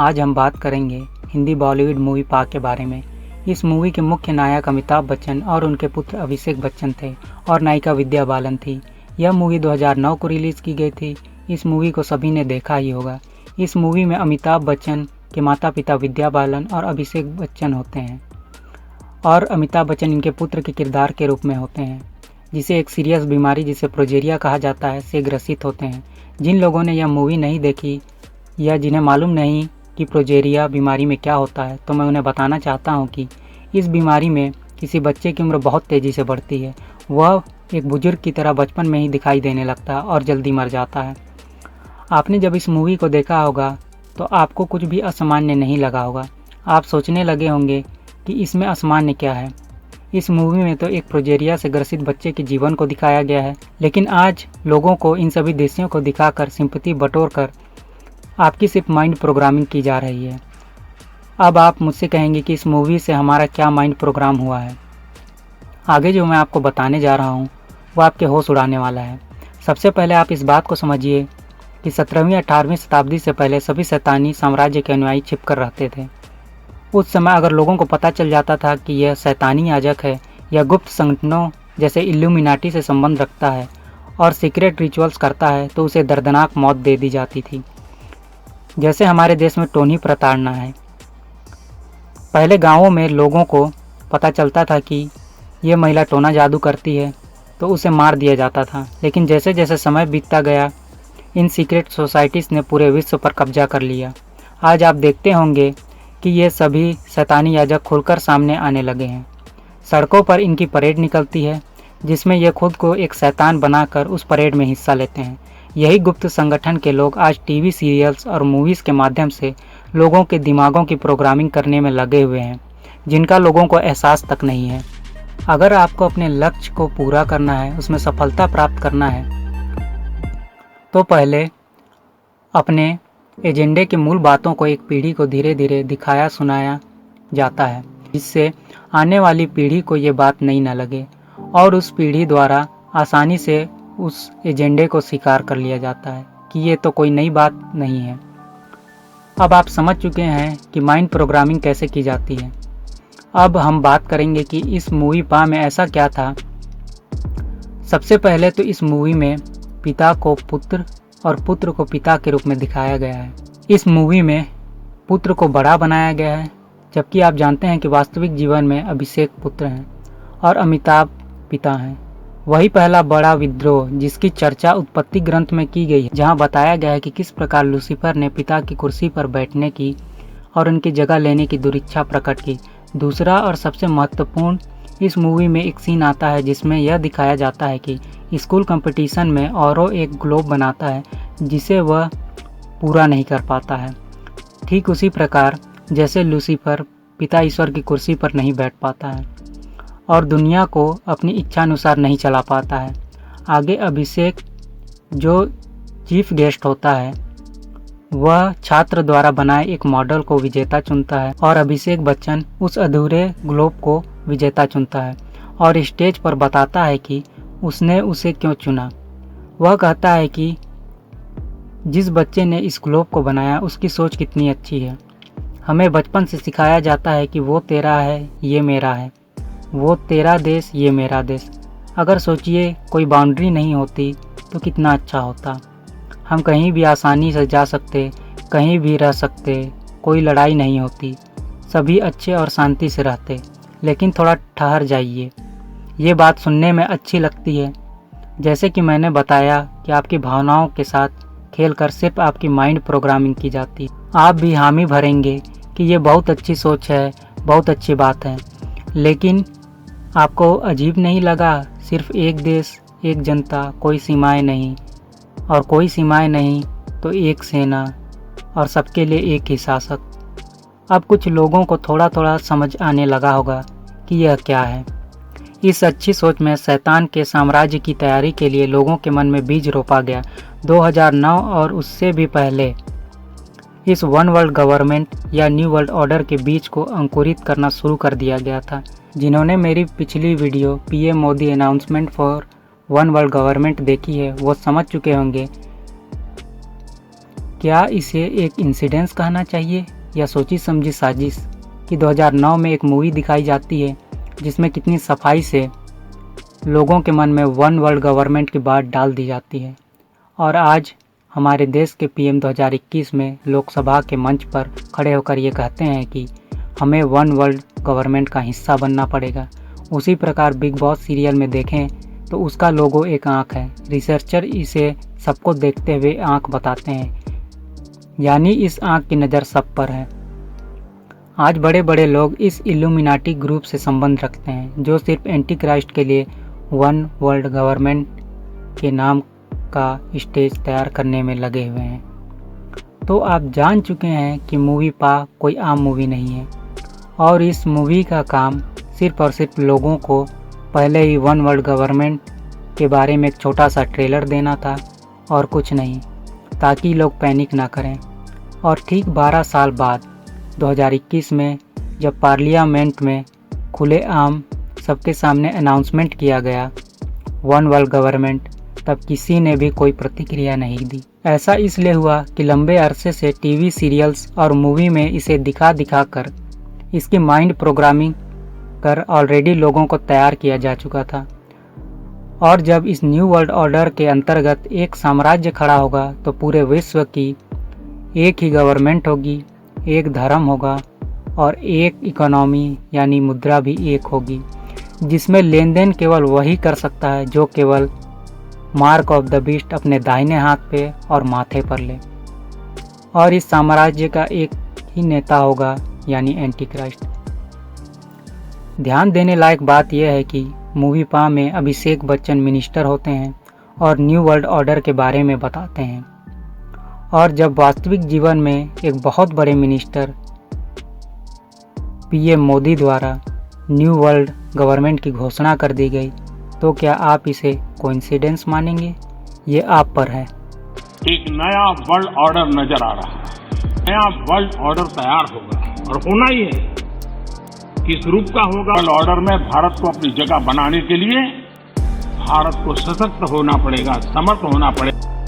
आज हम बात करेंगे हिंदी बॉलीवुड मूवी पाक के बारे में। इस मूवी के मुख्य नायक अमिताभ बच्चन और उनके पुत्र अभिषेक बच्चन थे और नायिका विद्या बालन थी। यह मूवी 2009 को रिलीज़ की गई थी। इस मूवी को सभी ने देखा ही होगा। इस मूवी में अमिताभ बच्चन के माता पिता विद्या बालन और अभिषेक बच्चन होते हैं और अमिताभ बच्चन इनके पुत्र के किरदार के रूप में होते हैं, जिसे एक सीरियस बीमारी जिसे प्रोजेरिया कहा जाता है से ग्रसित होते हैं। जिन लोगों ने यह मूवी नहीं देखी या जिन्हें मालूम नहीं कि प्रोजेरिया बीमारी में क्या होता है, तो मैं उन्हें बताना चाहता हूं कि इस बीमारी में किसी बच्चे की उम्र बहुत तेज़ी से बढ़ती है। वह एक बुजुर्ग की तरह बचपन में ही दिखाई देने लगता है और जल्दी मर जाता है। आपने जब इस मूवी को देखा होगा तो आपको कुछ भी असामान्य नहीं लगा होगा। आप सोचने लगे होंगे कि इसमें असामान्य क्या है। इस मूवी में तो एक प्रोजेरिया से ग्रसित बच्चे के जीवन को दिखाया गया है, लेकिन आज लोगों को इन सभी दृश्यों को दिखाकर सिंपैथी बटोर कर आपकी सिर्फ माइंड प्रोग्रामिंग की जा रही है। अब आप मुझसे कहेंगे कि इस मूवी से हमारा क्या माइंड प्रोग्राम हुआ है। आगे जो मैं आपको बताने जा रहा हूँ वो आपके होश उड़ाने वाला है। सबसे पहले आप इस बात को समझिए कि 17वीं 18वीं शताब्दी से पहले सभी शैतानी साम्राज्य के अनुयायी छिपकर रहते थे। उस समय अगर लोगों को पता चल जाता था कि यह शैतानी याजक है या गुप्त संगठनों जैसे इल्यूमिनाटी से संबंध रखता है और सीक्रेट रिचुअल्स करता है, तो उसे दर्दनाक मौत दे दी जाती थी। जैसे हमारे देश में टोनी प्रताड़ना है। पहले गांवों में लोगों को पता चलता था कि ये महिला टोना जादू करती है तो उसे मार दिया जाता था, लेकिन जैसे जैसे समय बीतता गया इन सीक्रेट सोसाइटीज़ ने पूरे विश्व पर कब्जा कर लिया। आज आप देखते होंगे कि ये सभी शैतानी याजक खुलकर सामने आने लगे हैं। सड़कों पर इनकी परेड निकलती है जिसमें ये खुद को एक शैतान बनाकर उस परेड में हिस्सा लेते हैं। यही गुप्त संगठन के लोग आज टीवी सीरियल्स और मूवीज़ के माध्यम से लोगों के दिमागों की प्रोग्रामिंग करने में लगे हुए हैं, जिनका लोगों को एहसास तक नहीं है। अगर आपको अपने लक्ष्य को पूरा करना है, उसमें सफलता प्राप्त करना है, तो पहले अपने एजेंडे की मूल बातों को एक पीढ़ी को धीरे धीरे दिखाया सुनाया जाता है, जिससे आने वाली पीढ़ी को ये बात नई न लगे और उस पीढ़ी द्वारा आसानी से उस एजेंडे को स्वीकार कर लिया जाता है कि ये तो कोई नई बात नहीं है। अब आप समझ चुके हैं कि माइंड प्रोग्रामिंग कैसे की जाती है। अब हम बात करेंगे कि इस मूवी पा में ऐसा क्या था। सबसे पहले तो इस मूवी में पिता को पुत्र और पुत्र को पिता के रूप में दिखाया गया है। इस मूवी में पुत्र को बड़ा बनाया गया है, जबकि आप जानते हैं कि वास्तविक जीवन में अभिषेक पुत्र हैं और अमिताभ पिता हैं। वही पहला बड़ा विद्रोह जिसकी चर्चा उत्पत्ति ग्रंथ में की गई है, जहां बताया गया है कि किस प्रकार लूसीफर ने पिता की कुर्सी पर बैठने की और उनकी जगह लेने की दुरिच्छा प्रकट की। दूसरा और सबसे महत्वपूर्ण, इस मूवी में एक सीन आता है जिसमें यह दिखाया जाता है कि स्कूल कंपटीशन में औरो एक ग्लोब बनाता है जिसे वह पूरा नहीं कर पाता है। ठीक उसी प्रकार जैसे लूसीफर पिता ईश्वर की कुर्सी पर नहीं बैठ पाता है और दुनिया को अपनी इच्छानुसार नहीं चला पाता है। आगे अभिषेक जो चीफ गेस्ट होता है वह छात्र द्वारा बनाए एक मॉडल को विजेता चुनता है और अभिषेक बच्चन उस अधूरे ग्लोब को विजेता चुनता है और स्टेज पर बताता है कि उसने उसे क्यों चुना। वह कहता है कि जिस बच्चे ने इस ग्लोब को बनाया उसकी सोच कितनी अच्छी है। हमें बचपन से सिखाया जाता है कि वो तेरा है, ये मेरा है, वो तेरा देश, ये मेरा देश। अगर सोचिए कोई बाउंड्री नहीं होती तो कितना अच्छा होता। हम कहीं भी आसानी से जा सकते, कहीं भी रह सकते, कोई लड़ाई नहीं होती, सभी अच्छे और शांति से रहते। लेकिन थोड़ा ठहर जाइए, ये बात सुनने में अच्छी लगती है। जैसे कि मैंने बताया कि आपकी भावनाओं के साथ खेलकर सिर्फ आपकी माइंड प्रोग्रामिंग की जाती है। आप भी हामी भरेंगे कि ये बहुत अच्छी सोच है, बहुत अच्छी बात है, लेकिन आपको अजीब नहीं लगा? सिर्फ एक देश, एक जनता, कोई सीमाएं नहीं, और कोई सीमाएं नहीं तो एक सेना और सबके लिए एक ही शासक। अब कुछ लोगों को थोड़ा थोड़ा समझ आने लगा होगा कि यह क्या है। इस अच्छी सोच में शैतान के साम्राज्य की तैयारी के लिए लोगों के मन में बीज रोपा गया। 2009 और उससे भी पहले इस वन वर्ल्ड गवर्नमेंट या न्यू वर्ल्ड ऑर्डर के बीज को अंकुरित करना शुरू कर दिया गया था। जिन्होंने मेरी पिछली video PM Modi announcement for one world government देखी है वो समझ चुके होंगे क्या इसे एक इंसिडेंस कहना चाहिए या सोची समझी साजिश कि 2009 में एक मूवी दिखाई जाती है जिसमें कितनी सफाई से लोगों के मन में वन वर्ल्ड गवर्नमेंट की बात डाल दी जाती है, और आज हमारे देश के पीएम 2021 में लोकसभा के मंच पर खड़े होकर ये कहते हैं कि हमें वन वर्ल्ड गवर्नमेंट का हिस्सा बनना पड़ेगा। उसी प्रकार बिग बॉस सीरियल में देखें तो उसका लोगो एक आँख है। रिसर्चर इसे सबको देखते हुए आँख बताते हैं, यानी इस आँख की नज़र सब पर है। आज बड़े बड़े लोग इस इल्यूमिनाटी ग्रुप से संबंध रखते हैं जो सिर्फ एंटी क्राइस्ट के लिए वन वर्ल्ड गवर्नमेंट के नाम का स्टेज तैयार करने में लगे हुए हैं। तो आप जान चुके हैं कि मूवी पा कोई आम मूवी नहीं है, और इस मूवी का काम सिर्फ और सिर्फ लोगों को पहले ही वन वर्ल्ड गवर्नमेंट के बारे में एक छोटा सा ट्रेलर देना था और कुछ नहीं, ताकि लोग पैनिक ना करें। और ठीक 12 साल बाद 2021 में जब पार्लियामेंट में खुलेआम सबके सामने अनाउंसमेंट किया गया वन वर्ल्ड गवर्नमेंट, तब किसी ने भी कोई प्रतिक्रिया नहीं दी। ऐसा इसलिए हुआ कि लंबे अरसे से टीवी सीरियल्स और मूवी में इसे दिखा दिखा कर इसकी माइंड प्रोग्रामिंग कर ऑलरेडी लोगों को तैयार किया जा चुका था। और जब इस न्यू वर्ल्ड ऑर्डर के अंतर्गत एक साम्राज्य खड़ा होगा तो पूरे विश्व की एक ही गवर्नमेंट होगी, एक धर्म होगा और एक इकोनॉमी यानी मुद्रा भी एक होगी, जिसमें लेन देन केवल वही कर सकता है जो केवल मार्क ऑफ द बीस्ट अपने दाहिने हाथ पे और माथे पर ले। और इस साम्राज्य का एक ही नेता होगा यानी एंटी क्राइस्ट। ध्यान देने लायक बात यह है कि मूवी पा में अभिषेक बच्चन मिनिस्टर होते हैं और न्यू वर्ल्ड ऑर्डर के बारे में बताते हैं, और जब वास्तविक जीवन में एक बहुत बड़े मिनिस्टर पीएम मोदी द्वारा न्यू वर्ल्ड गवर्नमेंट की घोषणा कर दी गई, तो क्या आप इसे कोइंसिडेंस मानेंगे? ये आप पर है। एक नया वर्ल्ड ऑर्डर नजर आ रहा है, नया वर्ल्ड ऑर्डर तैयार होगा और होना ही है। किस रूप का होगा वर्ल्ड ऑर्डर में भारत को अपनी जगह बनाने के लिए भारत को सशक्त होना पड़ेगा, समर्थ होना पड़ेगा।